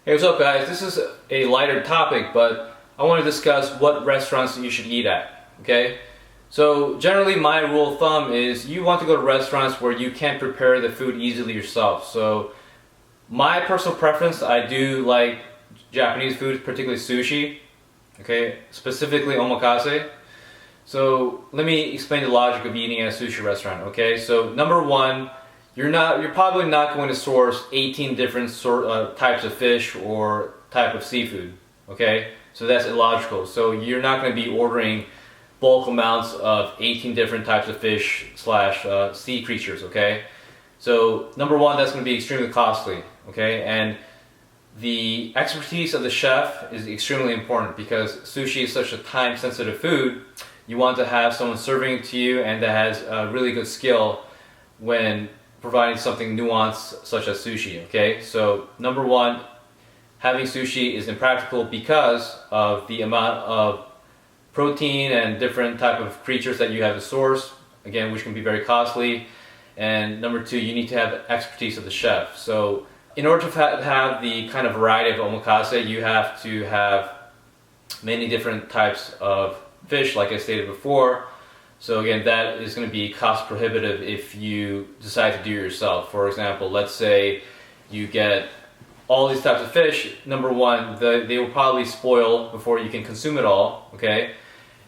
Hey, what's up guys? This is a lighter topic, but I want to discuss what restaurants you should eat at, okay? So generally my rule of thumb is you want to go to restaurants where you can prepare the food easily yourself. So my personal preference, I do like Japanese food, particularly sushi, okay? Specifically omakase. So let me explain the logic of eating at a sushi restaurant, okay? So number one, you're probably not going to source 18 different types of fish or type of seafood, okay? So that's illogical. So you're not going to be ordering bulk amounts of 18 different types of fish slash sea creatures, okay? So number one, that's going to be extremely costly, okay? And the expertise of the chef is extremely important because sushi is such a time-sensitive food. You want to have someone serving it to you and that has a really good skill when providing something nuanced such as sushi, okay? So number one, having sushi is impractical because of the amount of protein and different type of creatures that you have to source, again, which can be very costly. And number two, you need to have expertise of the chef. So in order to have the kind of variety of omakase, you have to have many different types of fish, like I stated before. So again, that is going to be cost prohibitive if you decide to do it yourself. For example, let's say you get all these types of fish. Number one, they will probably spoil before you can consume it all, okay?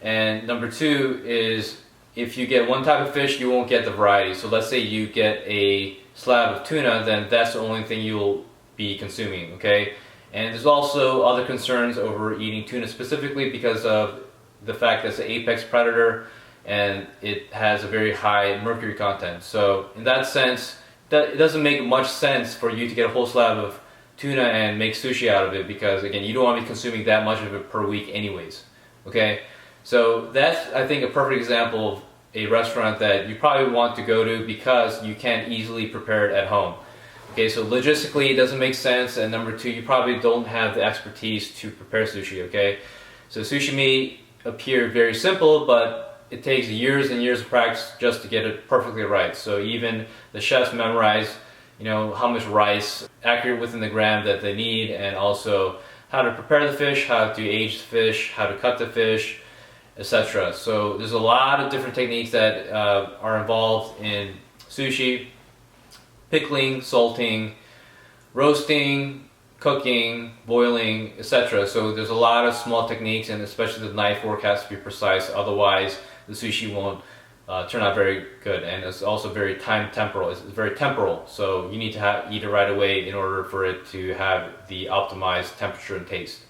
And number two is if you get one type of fish, you won't get the variety. So let's say you get a slab of tuna, then that's the only thing you'll be consuming, okay? And there's also other concerns over eating tuna specifically because of the fact that it's an apex predator and it has a very high mercury content. So in that sense, it doesn't make much sense for you to get a whole slab of tuna and make sushi out of it because again, you don't want to be consuming that much of it per week anyways, okay? So that's, I think, a perfect example of a restaurant that you probably want to go to because you can't easily prepare it at home. Okay, so logistically it doesn't make sense, and number two, you probably don't have the expertise to prepare sushi, okay? So sushi may appear very simple, but it takes years and years of practice just to get it perfectly right. So even the chefs memorize, how much rice, accurate within the gram that they need, and also how to prepare the fish, how to age the fish, how to cut the fish, etc. So there's a lot of different techniques that are involved in sushi: pickling, salting, roasting, cooking, boiling, etc. So there's a lot of small techniques, and especially the knife work has to be precise, otherwise the sushi won't turn out very good. And it's also very temporal. It's very temporal, so you need to eat it right away in order for it to have the optimized temperature and taste.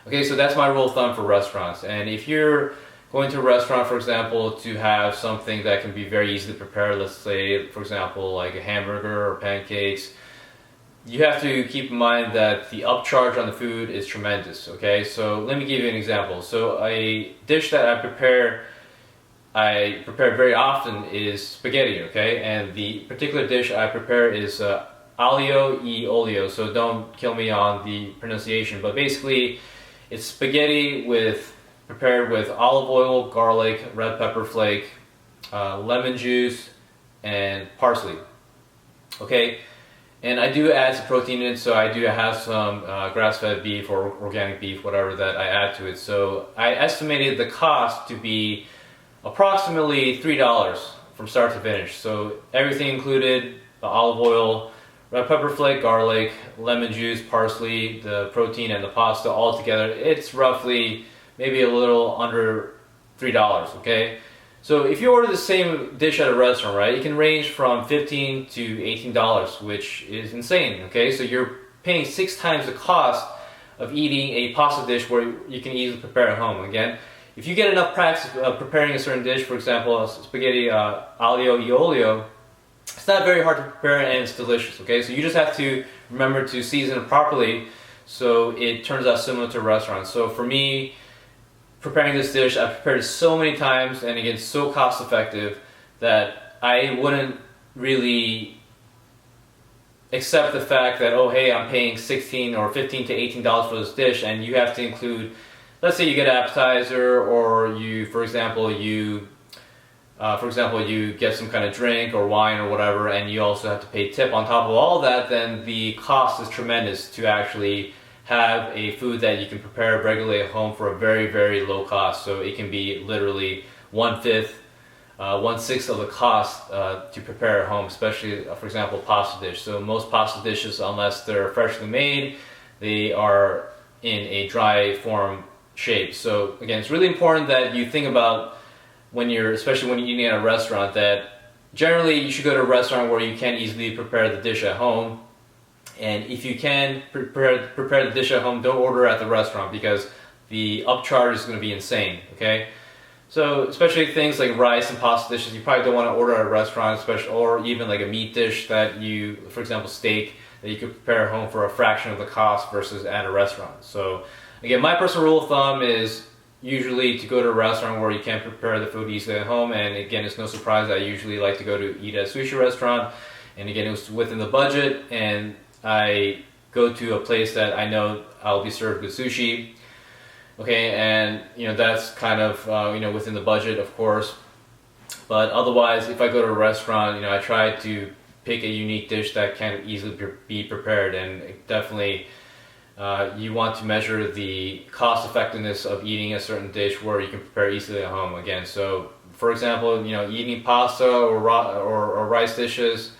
Okay, so that's my rule of thumb for restaurants. And if you're going to a restaurant, for example, to have something that can be very easily prepared, let's say, for example, like a hamburger or pancakes, you have to keep in mind that the upcharge on the food is tremendous, okay? So let me give you an example. So a dish that I prepare very often is spaghetti, okay? And the particular dish I prepare is aglio e olio, so don't kill me on the pronunciation, but basically it's spaghetti prepared with olive oil, garlic, red pepper flake, lemon juice, and parsley, okay? And I do add some protein in it, so I do have some grass-fed beef or organic beef, whatever that I add to it. So I estimated the cost to be approximately $3 from start to finish. So everything included: the olive oil, red pepper flake, garlic, lemon juice, parsley, the protein, and the pasta all together. It's roughly maybe a little under $3, okay? So if you order the same dish at a restaurant, right, it can range from $15 to $18, which is insane, okay? So you're paying 6 times the cost of eating a pasta dish where you can easily prepare at home. Again, if you get enough practice preparing a certain dish, for example, spaghetti aglio e olio, it's not very hard to prepare and it's delicious, okay? So you just have to remember to season it properly so it turns out similar to a restaurant. So for me, preparing this dish, I've prepared it so many times, and again, so cost effective that I wouldn't really accept the fact that, oh hey, I'm paying $16 or $15 to $18 for this dish, and you have to include, let's say you get an appetizer, or you, for example, you for example, you get some kind of drink or wine or whatever, and you also have to pay tip on top of all that, then the cost is tremendous to actually have a food that you can prepare regularly at home for a very, very low cost. So it can be literally 1/5, 1/6 of the cost to prepare at home, especially, for example, pasta dish. So most pasta dishes, unless they're freshly made, they are in a dry form shape. So again, it's really important that you think about especially when you're eating at a restaurant, that generally you should go to a restaurant where you can easily prepare the dish at home. And if you can prepare the dish at home, don't order at the restaurant because the upcharge is going to be insane, okay? So especially things like rice and pasta dishes, you probably don't want to order at a restaurant, especially, or even like a meat dish that you, for example, steak, that you could prepare at home for a fraction of the cost versus at a restaurant. So again, my personal rule of thumb is usually to go to a restaurant where you can prepare the food easily at home. And again, it's no surprise that I usually like to go to eat at a sushi restaurant. And again, it was within the budget, and I go to a place that I know I'll be served with sushi. Okay, and that's kind of within the budget, of course. But otherwise, if I go to a restaurant, I try to pick a unique dish that can easily be prepared, and definitely you want to measure the cost effectiveness of eating a certain dish where you can prepare easily at home. Again, so for example, eating pasta or rice dishes,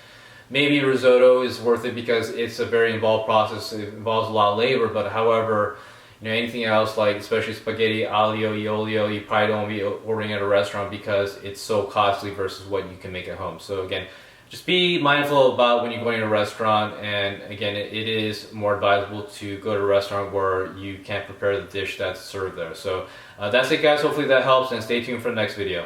maybe risotto is worth it because it's a very involved process. It involves a lot of labor. But however, anything else, like especially spaghetti aglio e olio, you probably don't want to be ordering at a restaurant because it's so costly versus what you can make at home. So again, just be mindful about when you're going to a restaurant, and again, it is more advisable to go to a restaurant where you can't prepare the dish that's served there. So that's it, guys. Hopefully that helps, and stay tuned for the next video.